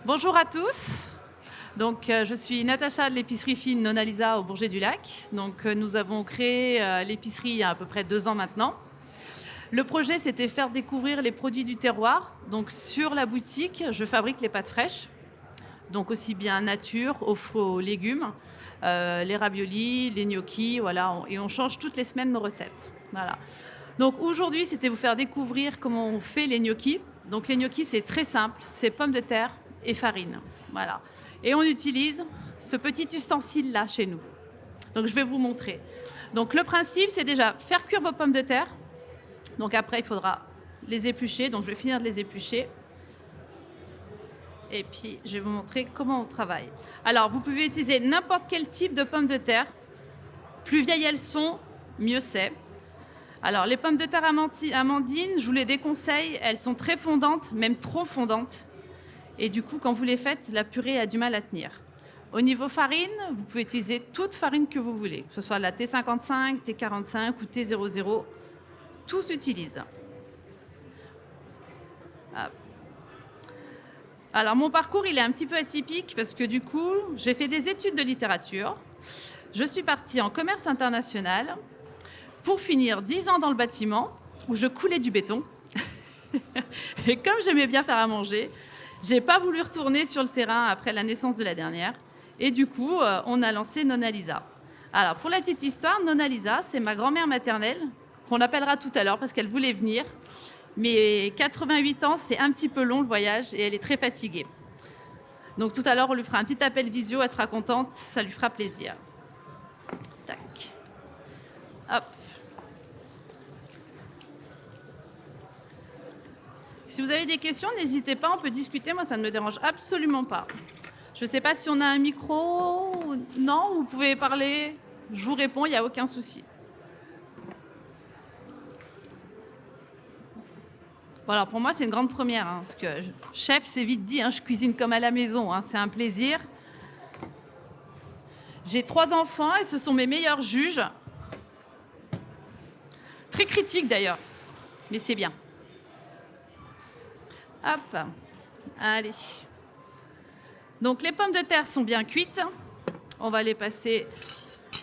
Bonjour à tous. Je suis Natacha de l'épicerie fine Nona Lisa au Bourget du Lac. Nous avons créé l'épicerie il y a à peu près 2 ans maintenant. Le projet, c'était faire découvrir les produits du terroir. Donc, sur la boutique, je fabrique les pâtes fraîches. Donc, aussi bien nature, aux fruits, aux légumes, les raviolis, les gnocchis, voilà. Et on change toutes les semaines nos recettes. Voilà. Donc, aujourd'hui, c'était vous faire découvrir comment on fait les gnocchis. Donc, les gnocchis, c'est très simple. C'est pommes de terre et farine. Voilà. Et on utilise ce petit ustensile-là chez nous. Donc, je vais vous montrer. Donc, le principe, c'est déjà faire cuire vos pommes de terre. Donc, après, il faudra les éplucher. Donc, je vais finir de les éplucher. Et puis, je vais vous montrer comment on travaille. Alors, vous pouvez utiliser n'importe quel type de pommes de terre. Plus vieilles elles sont, mieux c'est. Alors, les pommes de terre amandines, je vous les déconseille. Elles sont très fondantes, même trop fondantes. Et du coup, quand vous les faites, la purée a du mal à tenir. Au niveau farine, vous pouvez utiliser toute farine que vous voulez, que ce soit la T55, T45 ou T00. Tout s'utilise. Alors, mon parcours, il est un petit peu atypique parce que du coup, j'ai fait des études de littérature. Je suis partie en commerce international pour finir 10 ans dans le bâtiment où je coulais du béton. Et comme j'aimais bien faire à manger, j'ai pas voulu retourner sur le terrain après la naissance de la dernière. Et du coup, on a lancé Nona Lisa. Alors, pour la petite histoire, Nona Lisa, c'est ma grand-mère maternelle, qu'on appellera tout à l'heure parce qu'elle voulait venir. Mais 88 ans, c'est un petit peu long le voyage et elle est très fatiguée. Donc tout à l'heure, on lui fera un petit appel visio, elle sera contente, ça lui fera plaisir. Tac. Hop. Si vous avez des questions, n'hésitez pas, on peut discuter, moi ça ne me dérange absolument pas. Je ne sais pas si on a un micro, non, vous pouvez parler, je vous réponds, il n'y a aucun souci. Voilà, pour moi, c'est une grande première, hein, parce que chef, c'est vite dit, hein, je cuisine comme à la maison, hein, c'est un plaisir. J'ai 3 enfants et ce sont mes meilleurs juges. Très critiques d'ailleurs, mais c'est bien. Hop, allez. Donc les pommes de terre sont bien cuites. On va les passer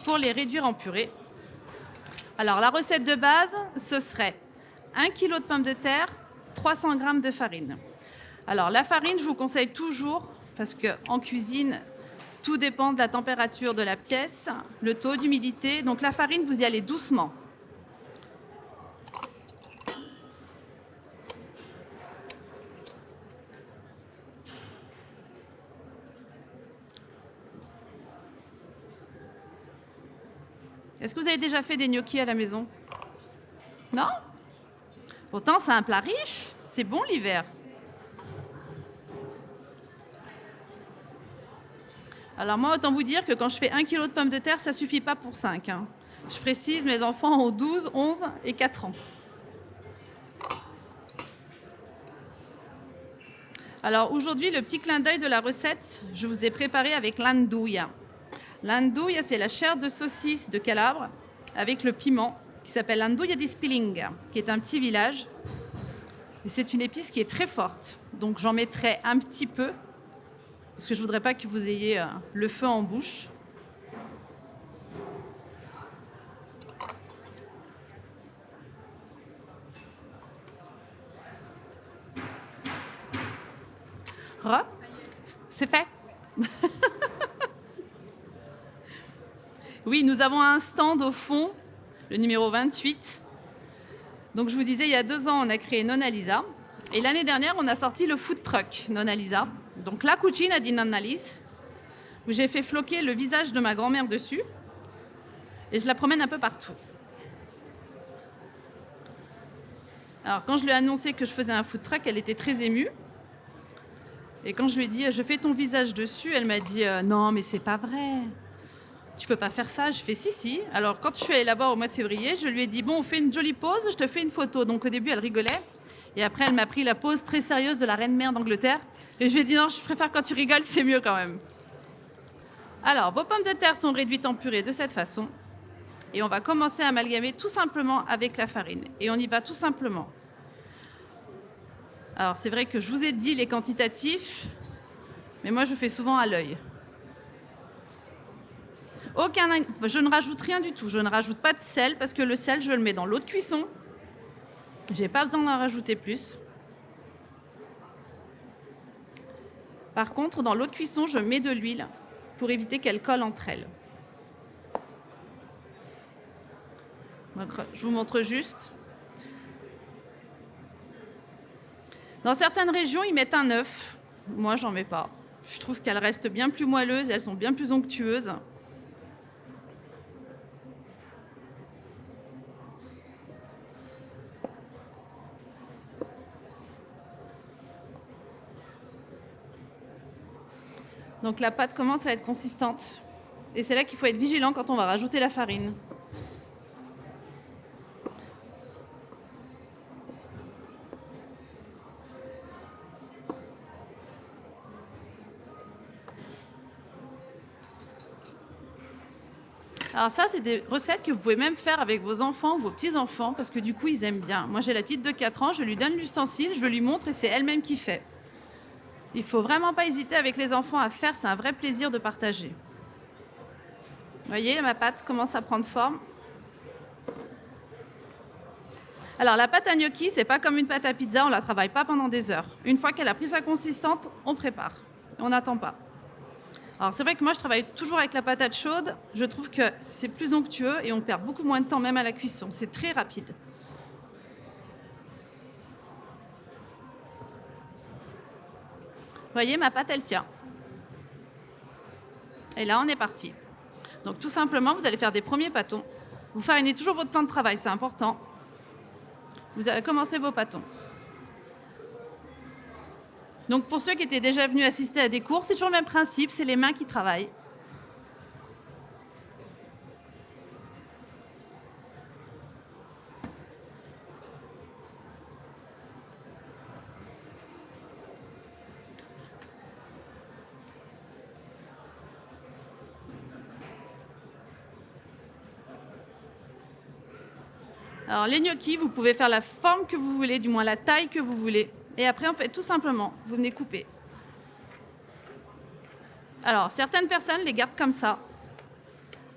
pour les réduire en purée. Alors la recette de base, ce serait 1 kg de pommes de terre, 300 g de farine. Alors la farine, je vous conseille toujours, parce qu'en cuisine, tout dépend de la température de la pièce, le taux d'humidité. Donc la farine, vous y allez doucement. Est-ce que vous avez déjà fait des gnocchis à la maison? Non? Pourtant, c'est un plat riche. C'est bon l'hiver. Alors moi, autant vous dire que quand je fais 1 kg de pommes de terre, ça ne suffit pas pour 5. Hein. Je précise, mes enfants ont 12, 11 et 4 ans. Alors aujourd'hui, le petit clin d'œil de la recette, je vous ai préparé avec l'andouille. L'andouille, c'est la chair de saucisse de Calabre avec le piment qui s'appelle l'andouille di Spilling, qui est un petit village. Et c'est une épice qui est très forte. Donc j'en mettrai un petit peu parce que je ne voudrais pas que vous ayez le feu en bouche. C'est fait. Oui, nous avons un stand au fond, le numéro 28. Donc je vous disais, il y a 2 ans, on a créé Nona Lisa. Et l'année dernière, on a sorti le food truck Nona Lisa. Donc la cucina di Nonna Lisa, où j'ai fait floquer le visage de ma grand-mère dessus. Et je la promène un peu partout. Alors quand je lui ai annoncé que je faisais un food truck, elle était très émue. Et quand je lui ai dit, je fais ton visage dessus, elle m'a dit, non, mais c'est pas vrai. Tu peux pas faire ça. Je fais si. Alors quand je suis allée la voir au mois de février, je lui ai dit, bon, on fait une jolie pause, je te fais une photo. Donc au début, elle rigolait. Et après, elle m'a pris la pose très sérieuse de la reine-mère d'Angleterre. Et je lui ai dit, non, je préfère quand tu rigoles, c'est mieux quand même. Alors, vos pommes de terre sont réduites en purée de cette façon. Et on va commencer à amalgamer tout simplement avec la farine. Et on y va tout simplement. Alors, c'est vrai que je vous ai dit les quantitatifs. Mais moi, je fais souvent à l'œil. Je ne rajoute rien du tout. Je ne rajoute pas de sel parce que le sel, je le mets dans l'eau de cuisson. J'ai pas besoin d'en rajouter plus. Par contre, dans l'eau de cuisson, je mets de l'huile pour éviter qu'elle colle entre elles. Donc, je vous montre juste. Dans certaines régions, ils mettent un œuf. Moi, j'en mets pas. Je trouve qu'elles restent bien plus moelleuses, elles sont bien plus onctueuses. Donc la pâte commence à être consistante. Et c'est là qu'il faut être vigilant quand on va rajouter la farine. Alors ça, c'est des recettes que vous pouvez même faire avec vos enfants ou vos petits-enfants parce que du coup, ils aiment bien. Moi, j'ai la petite de 4 ans, je lui donne l'ustensile, je lui montre et c'est elle-même qui fait. Il ne faut vraiment pas hésiter avec les enfants à faire, c'est un vrai plaisir de partager. Vous voyez, ma pâte commence à prendre forme. Alors la pâte à gnocchi, c'est pas comme une pâte à pizza, on la travaille pas pendant des heures. Une fois qu'elle a pris sa consistance, on prépare. On n'attend pas. Alors c'est vrai que moi je travaille toujours avec la patate chaude, je trouve que c'est plus onctueux et on perd beaucoup moins de temps même à la cuisson, c'est très rapide. Vous voyez, ma pâte elle tient. Et là on est parti. Donc tout simplement, vous allez faire des premiers pâtons. Vous farinez toujours votre plan de travail, c'est important. Vous allez commencer vos pâtons. Donc pour ceux qui étaient déjà venus assister à des cours, c'est toujours le même principe, c'est les mains qui travaillent. Alors les gnocchis, vous pouvez faire la forme que vous voulez, du moins la taille que vous voulez. Et après, en fait, tout simplement, vous venez couper. Alors, certaines personnes les gardent comme ça,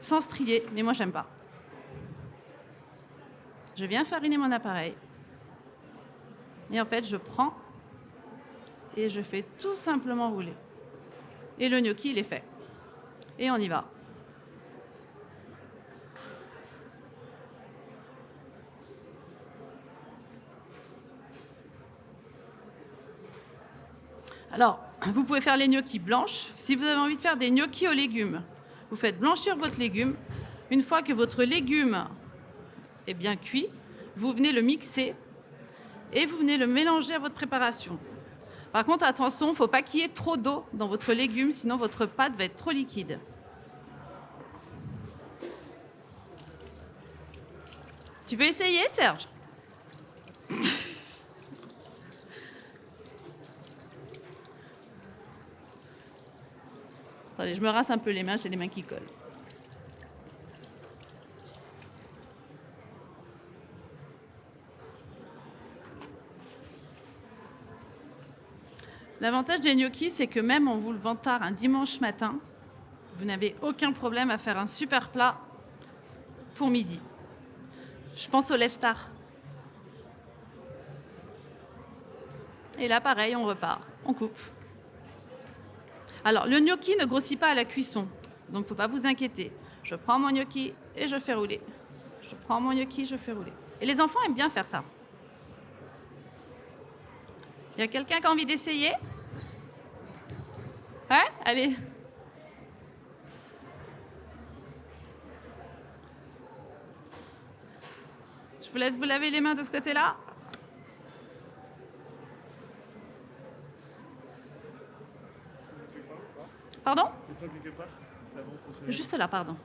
sans strier, mais moi, j'aime pas. Je viens fariner mon appareil. Et en fait, je prends et je fais tout simplement rouler. Et le gnocchi, il est fait. Et on y va. Alors, vous pouvez faire les gnocchis blanches. Si vous avez envie de faire des gnocchis aux légumes, vous faites blanchir votre légume. Une fois que votre légume est bien cuit, vous venez le mixer et vous venez le mélanger à votre préparation. Par contre, attention, il ne faut pas qu'il y ait trop d'eau dans votre légume, sinon votre pâte va être trop liquide. Tu veux essayer, Serge ? Attendez, je me rince un peu les mains, j'ai les mains qui collent. L'avantage des gnocchis, c'est que même en vous levant tard un dimanche matin, vous n'avez aucun problème à faire un super plat pour midi. Je pense au lève-tard. Et là, pareil, on repart, on coupe. Alors, le gnocchi ne grossit pas à la cuisson, donc il ne faut pas vous inquiéter. Je prends mon gnocchi et je fais rouler. Je prends mon gnocchi, je fais rouler. Et les enfants aiment bien faire ça. Il y a quelqu'un qui a envie d'essayer ? Ouais ? Allez. Je vous laisse vous laver les mains de ce côté-là. Pardon ? Juste là, pardon.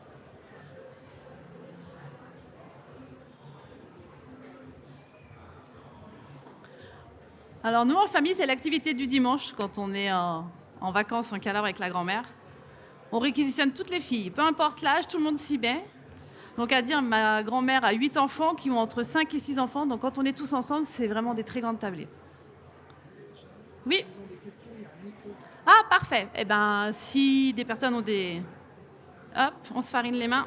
Alors nous, en famille, c'est l'activité du dimanche quand on est en vacances, en câlin avec la grand-mère. On réquisitionne toutes les filles, peu importe l'âge, tout le monde s'y met. Donc à dire, ma grand-mère a 8 enfants qui ont entre 5 et 6 enfants, donc quand on est tous ensemble, c'est vraiment des très grandes tablées. Oui. Ah, parfait. Parfait. Eh ben, si des personnes ont des... Hop, on se farine les mains.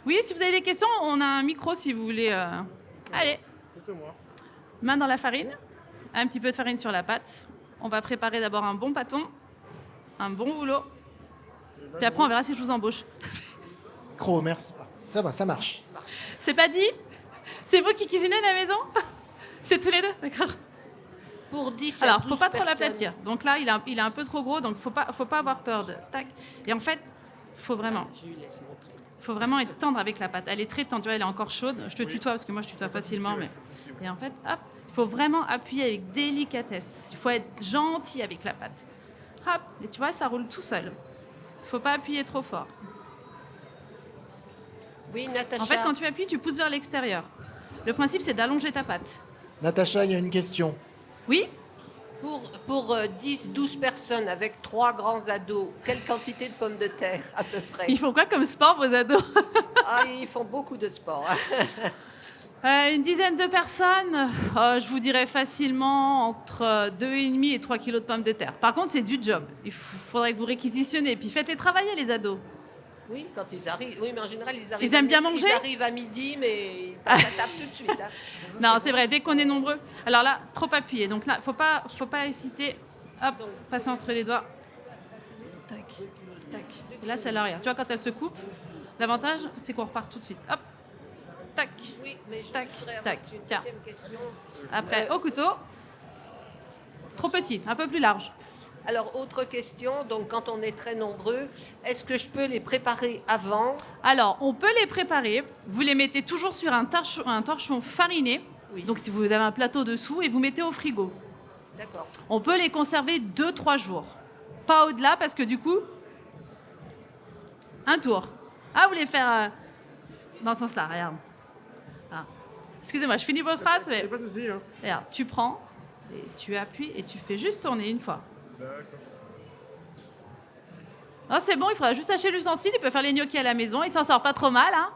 Oui, si vous avez des questions, on a un micro si vous voulez. Allez. Main dans la farine. Un petit peu de farine sur la pâte. On va préparer d'abord un bon pâton, un bon rouleau. Puis après, on verra si je vous embauche. Micro, merci. Ça va, ça marche. C'est pas dit? C'est vous qui cuisinez à la maison? C'est tous les deux, d'accord? Pour 10 Alors, à 12 faut pas trop personnes. l'aplatir. Donc là, il est un peu trop gros, donc faut pas avoir peur de... Tac. Et en fait, faut vraiment être tendre avec la pâte. Elle est très tendre, tu vois, elle est encore chaude. Je te tutoie parce que moi, je tutoie facilement. Mais... Et en fait, hop, il faut vraiment appuyer avec délicatesse. Il faut être gentil avec la pâte. Hop, et tu vois, ça roule tout seul. Il faut pas appuyer trop fort. Oui, Natacha. En fait, quand tu appuies, tu pousses vers l'extérieur. Le principe, c'est d'allonger ta pâte. Natacha, il y a une question. Oui? Pour 10-12 personnes avec 3 grands ados, quelle quantité de pommes de terre à peu près? Ils font quoi comme sport, vos ados? Ah, ils font beaucoup de sport. Une dizaine de personnes, je vous dirais facilement entre 2,5 et 3 kilos de pommes de terre. Par contre, c'est du job. Il faudrait que vous réquisitionnez. Puis faites-les travailler, les ados. Oui, quand ils arrivent. Oui, mais en général, ils arrivent. Ils aiment bien manger? Ils arrivent à midi, mais ils passent la table tout de suite. Hein. Non, c'est vrai, dès qu'on est nombreux. Alors là, trop appuyé. Donc là, faut pas hésiter. Hop, passer entre les doigts. Tac, tac. Et là, c'est l'arrière. Tu vois, quand elle se coupe, l'avantage, c'est qu'on repart tout de suite. Hop, tac. Oui, mais je Tac, voudrais tac. avoir une Tiens. deuxième question. Après, au couteau. Trop petit, un peu plus large. Alors, autre question. Donc, quand on est très nombreux, est-ce que je peux les préparer avant? Alors, on peut les préparer. Vous les mettez toujours sur un torchon fariné. Oui. Donc, si vous avez un plateau dessous, et vous mettez au frigo. D'accord. On peut les conserver 2-3 jours. Pas au-delà, parce que du coup, un tour. Ah, vous voulez faire dans ce sens-là, regarde. Ah. Excusez-moi, je finis votre phrase, mais Pas de soucis, hein. regarde, tu prends, et tu appuies, et tu fais juste tourner une fois. D'accord. Ah, c'est bon, il faudra juste acheter l'ustensile, il peut faire les gnocchis à la maison, il s'en sort pas trop mal, hein.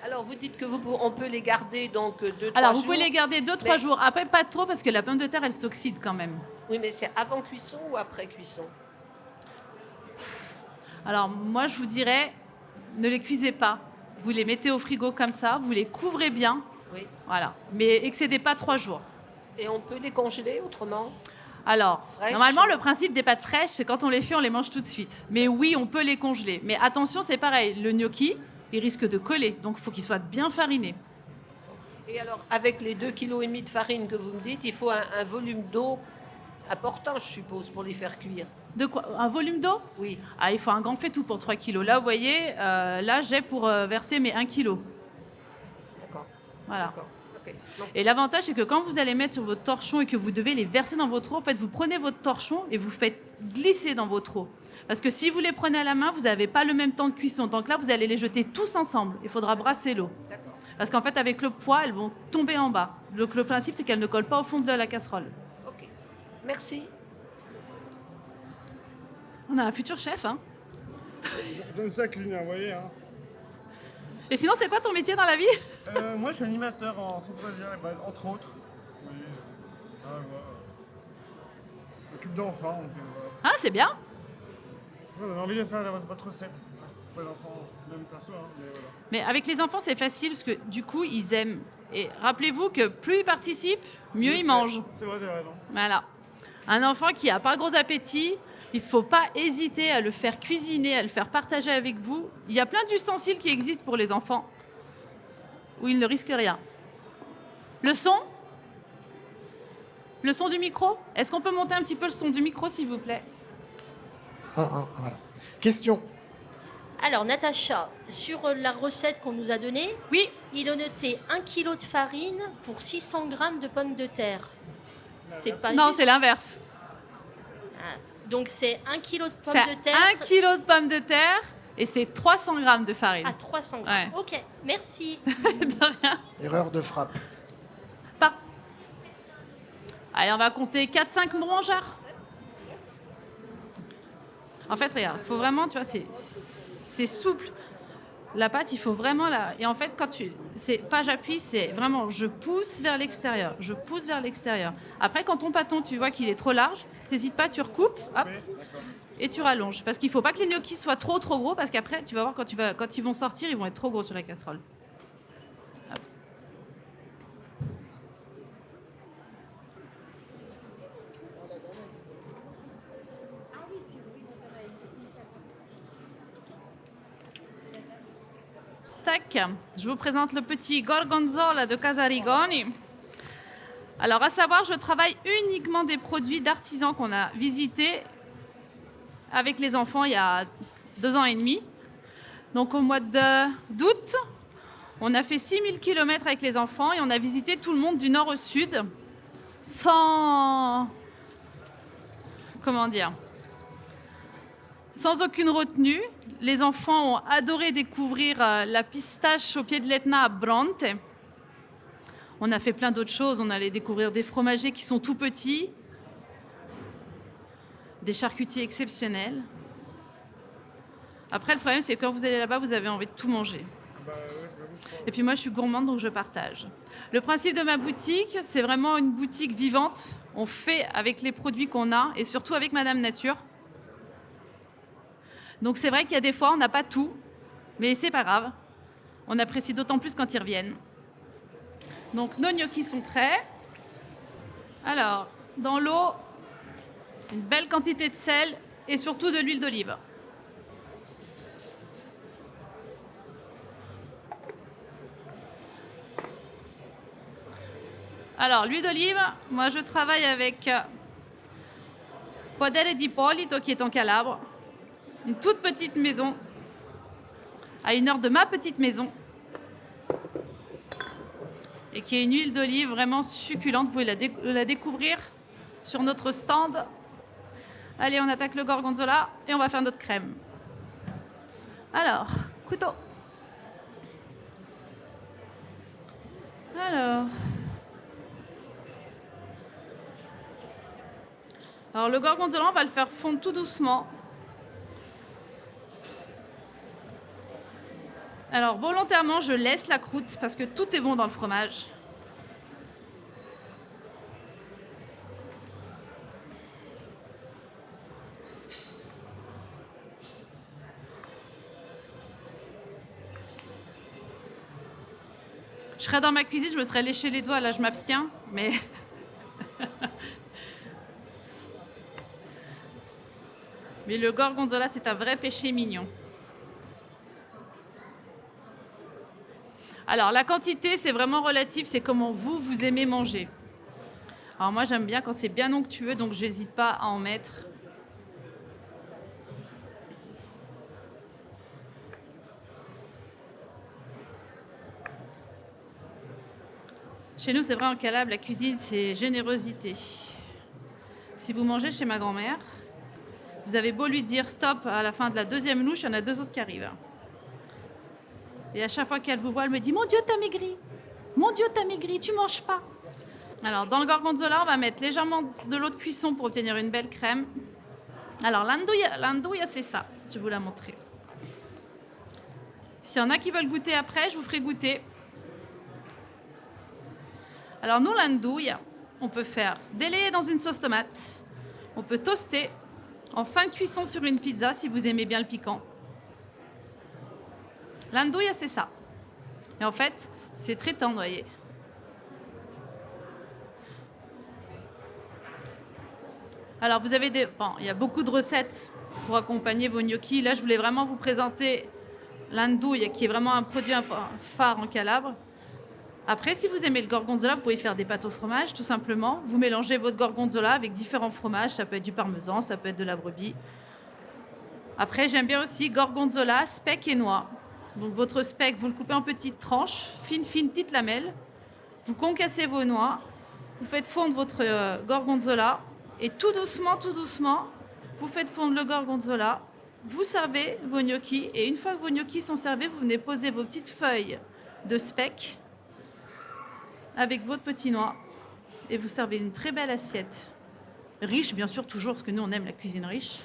Alors, vous dites que on peut les garder donc 2-3 jours. Alors, vous pouvez les garder 2-3 Mais- jours. Après, pas trop, parce que la pomme de terre, elle s'oxyde quand même. Oui, mais c'est avant cuisson ou après cuisson? Alors, moi, je vous dirais, ne les cuisez pas. Vous les mettez au frigo comme ça, vous les couvrez bien. Oui. Voilà. Mais excédez pas 3 jours. Et on peut les congeler autrement? Alors, Fraîches. normalement, le principe des pâtes fraîches, c'est quand on les fait, on les mange tout de suite. Mais oui, on peut les congeler. Mais attention, c'est pareil. Le gnocchi, il risque de coller. Donc, il faut qu'il soit bien fariné. Et alors, avec les 2,5 kg de farine que vous me dites, il faut un volume d'eau important, je suppose, pour les faire cuire. De quoi? Un volume d'eau? Oui, Ah, il faut un grand faitout pour 3 kilos. Là, vous voyez, là, j'ai pour verser mes 1 kilo. d'accord. Voilà. D'accord. Ok. Non. Et l'avantage, c'est que quand vous allez mettre sur votre torchon et que vous devez les verser dans votre eau, en fait, vous prenez votre torchon et vous faites glisser dans votre eau. Parce que si vous les prenez à la main, vous n'avez pas le même temps de cuisson. Donc là, vous allez les jeter tous ensemble. Il faudra brasser l'eau. D'accord. Parce qu'en fait, avec le poids, elles vont tomber en bas. Donc le principe, c'est qu'elles ne collent pas au fond de la casserole. Ok. Merci. On a un futur chef, hein. Donne ça à cuisiner, vous voyez. Hein. Et sinon, c'est quoi ton métier dans la vie? Moi, je suis animateur en centre loisirs et base, entre autres. Vous voyez, voilà. M'occupe d'enfants, donc voilà. Ah, c'est bien. On a envie de faire votre recette. Pour les enfants, même perso, hein, mais voilà. Mais avec les enfants, c'est facile parce que du coup, ils aiment. Et rappelez-vous que plus ils participent, mieux ils mangent. C'est vrai, t'as raison. Voilà. Un enfant qui n'a pas gros appétit, il ne faut pas hésiter à le faire cuisiner, à le faire partager avec vous. Il y a plein d'ustensiles qui existent pour les enfants où ils ne risquent rien. Le son? Le son du micro? Est-ce qu'on peut monter un petit peu le son du micro, s'il vous plaît? Voilà. Question. Alors, Natacha, sur la recette qu'on nous a donnée, Oui. il a noté 1 kg de farine pour 600 grammes de pommes de terre. C'est pas Non, juste. c'est l'inverse. Ah, donc, c'est 1 kg de pommes C'est de terre. 1 kilo de pommes de terre et c'est 300 grammes de farine. À 300 grammes. Ouais. Ok, merci. De rien. Erreur de frappe. Pas. Allez, on va compter 4-5 mangeurs. En fait, regarde, faut vraiment, tu vois, c'est souple. La pâte, il faut vraiment la... Et en fait, c'est pas j'appuie, c'est vraiment je pousse vers l'extérieur. Je pousse vers l'extérieur. Après, quand ton pâton, tu vois qu'il est trop large, t'hésites pas, tu recoupes, hop, et tu rallonges. Parce qu'il faut pas que les gnocchis soient trop gros, parce qu'après, tu vas voir, quand ils vont sortir, ils vont être trop gros sur la casserole. Hop. Tac, je vous présente le petit gorgonzola de Casarigoni. Alors, à savoir, je travaille uniquement des produits d'artisans qu'on a visités avec les enfants il y a 2 ans et demi. Donc, au mois d'août, on a fait 6000 km avec les enfants et on a visité tout le monde du nord au sud sans... Comment dire ? Sans aucune retenue. Les enfants ont adoré découvrir la pistache au pied de l'Etna à Bronte. On a fait plein d'autres choses. On allait découvrir des fromagers qui sont tout petits, des charcutiers exceptionnels. Après, le problème, c'est que quand vous allez là-bas, vous avez envie de tout manger. Et puis moi, je suis gourmande, donc je partage. Le principe de ma boutique, c'est vraiment une boutique vivante. On fait avec les produits qu'on a et surtout avec Madame Nature. Donc c'est vrai qu'il y a des fois, on n'a pas tout, mais c'est pas grave. On apprécie d'autant plus quand ils reviennent. Donc nos gnocchis sont prêts. Alors, dans l'eau, une belle quantité de sel et surtout de l'huile d'olive. Alors, l'huile d'olive, moi je travaille avec Podere di Polito qui est en Calabre. Une toute petite maison, à 1 heure de ma petite maison, et qui est une huile d'olive vraiment succulente. Vous pouvez la découvrir sur notre stand. Allez, on attaque le gorgonzola et on va faire notre crème. Alors, couteau. Alors, le gorgonzola, on va le faire fondre tout doucement. Alors, volontairement, je laisse la croûte parce que tout est bon dans le fromage. Je serais dans ma cuisine, je me serais léché les doigts, là je m'abstiens, mais... Mais le gorgonzola, c'est un vrai péché mignon. Alors, la quantité, c'est vraiment relatif, c'est comment vous aimez manger. Alors moi, j'aime bien quand c'est bien onctueux, donc j'hésite pas à en mettre. Chez nous, c'est vrai, en Calabre, la cuisine, c'est générosité. Si vous mangez chez ma grand-mère, vous avez beau lui dire stop à la fin de la 2e louche, il y en a 2 autres qui arrivent. Et à chaque fois qu'elle vous voit, elle me dit « Mon Dieu, t'as maigri! Mon Dieu, t'as maigri, tu manges pas !» Alors, dans le gorgonzola, on va mettre légèrement de l'eau de cuisson pour obtenir une belle crème. Alors, l'andouille, c'est ça. Je vais vous la montrer. S'il y en a qui veulent goûter après, je vous ferai goûter. Alors, nous, l'andouille, on peut faire délayer dans une sauce tomate. On peut toaster en fin de cuisson sur une pizza, si vous aimez bien le piquant. L'andouille, c'est ça. Et en fait, c'est très tendre, voyez. Alors, vous avez il y a beaucoup de recettes pour accompagner vos gnocchis. Là, je voulais vraiment vous présenter l'andouille, qui est vraiment un produit phare en Calabre. Après, si vous aimez le gorgonzola, vous pouvez faire des pâtes au fromage, tout simplement. Vous mélangez votre gorgonzola avec différents fromages. Ça peut être du parmesan, ça peut être de la brebis. Après, j'aime bien aussi gorgonzola, speck et noix. Donc votre speck, vous le coupez en petites tranches, fines, petites lamelles. Vous concassez vos noix, vous faites fondre votre gorgonzola et tout doucement, vous faites fondre le gorgonzola. Vous servez vos gnocchis et une fois que vos gnocchis sont servis, vous venez poser vos petites feuilles de speck avec votre petit noix et vous servez une très belle assiette. Riche, bien sûr, toujours, parce que nous, on aime la cuisine riche.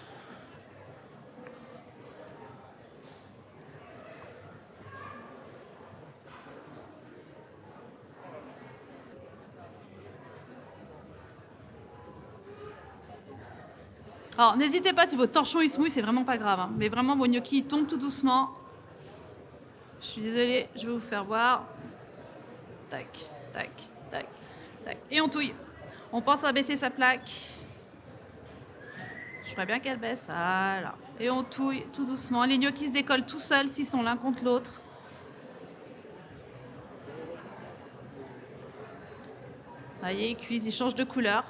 Alors, n'hésitez pas, si votre torchon il se mouille, c'est vraiment pas grave, hein. Mais vraiment, vos gnocchis ils tombent tout doucement. Je suis désolée, je vais vous faire voir. Tac, tac, tac, tac. Et on touille. On pense à baisser sa plaque. Je ferais bien qu'elle baisse. Voilà. Et on touille tout doucement. Les gnocchis se décollent tout seuls s'ils sont l'un contre l'autre. Voyez, ils cuisent, ils changent de couleur.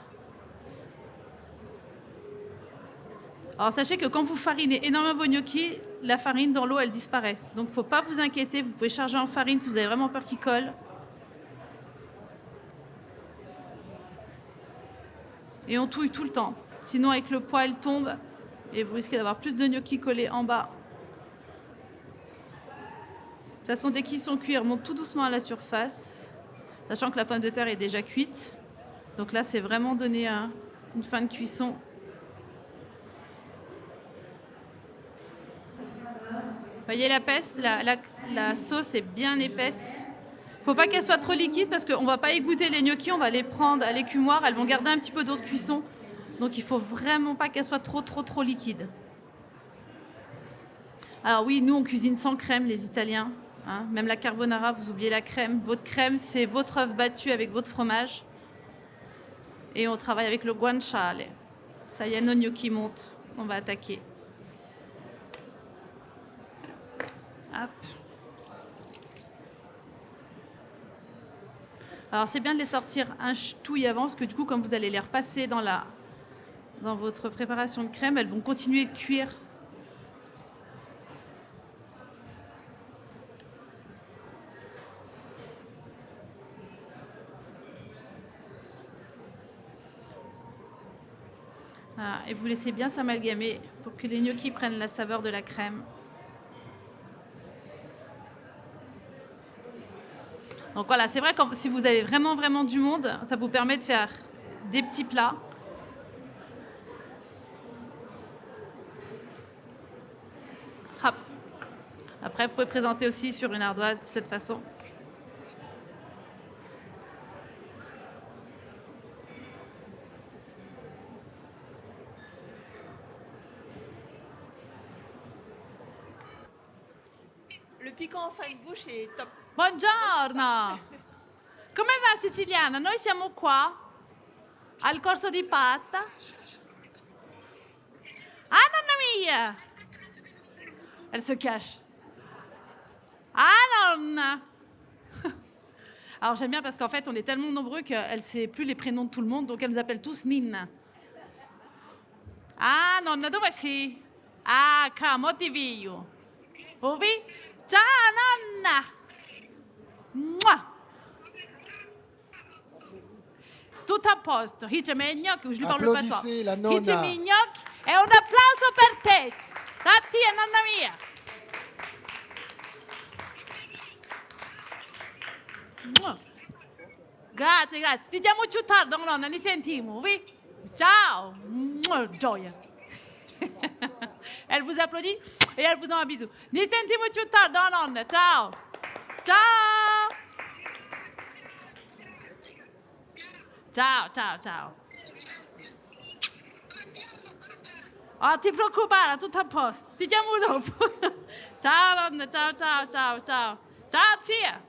Alors sachez que quand vous farinez énormément vos gnocchis, la farine dans l'eau, elle disparaît. Donc il ne faut pas vous inquiéter, vous pouvez charger en farine si vous avez vraiment peur qu'ils collent. Et on touille tout le temps. Sinon avec le poids, elle tombe et vous risquez d'avoir plus de gnocchis collés en bas. De toute façon, dès qu'ils sont cuits, ils remontent tout doucement à la surface, sachant que la pomme de terre est déjà cuite. Donc là, c'est vraiment donner une fin de cuisson. Voyez la sauce est bien épaisse. Il ne faut pas qu'elle soit trop liquide parce qu'on ne va pas égoutter les gnocchis, on va les prendre à l'écumoire, elles vont garder un petit peu d'eau de cuisson. Donc il ne faut vraiment pas qu'elle soit trop liquide. Alors oui, nous on cuisine sans crème, les Italiens. Hein. Même la carbonara, vous oubliez la crème. Votre crème, c'est votre œuf battu avec votre fromage. Et on travaille avec le guanciale. Ça y est, nos gnocchis montent. On va attaquer. Hop. Alors c'est bien de les sortir un ch'touille avant, parce que du coup, comme vous allez les repasser dans votre préparation de crème, elles vont continuer de cuire. Voilà, et vous laissez bien s'amalgamer pour que les gnocchis prennent la saveur de la crème. Donc voilà, c'est vrai que si vous avez vraiment du monde, ça vous permet de faire des petits plats. Hop. Après, vous pouvez présenter aussi sur une ardoise de cette façon. Le piquant en fin de bouche est top. Buongiorno! Come va siciliana? Noi siamo qua al corso di pasta. Ah, nonna mia! Elle se cache. Ah, nonna! Alors j'aime bien parce qu'en fait, on est tellement nombreux qu'elle ne sait plus les prénoms de tout le monde, donc elle nous appelle tous Nina. Ah, nonna, dove sei? Ah, qua, mo ti vedo. Ovi? Ciao, nonna! Mua! Tout a posto. Hice me gnocchi, je lui parle pas toi. Applaudissez la nonna. Hice me gnocchi e un applauso per te. Grazie, nonna mia. Mua. Grazie, grazie. Ti diamo più tardi, nonna, ne sentiamo, oui? Ciao. Mua, gioia. Elle vous applaudit et elle vous donne un bisou. Ni sentiamo più tardi, nonna. Ciao. Ciao. Ciao, ciao, ciao. Oh, ti preoccupare, tutto a posto. Ti chiamo dopo. Ciao, nonna. Ciao, ciao, ciao, ciao. Ciao, zia.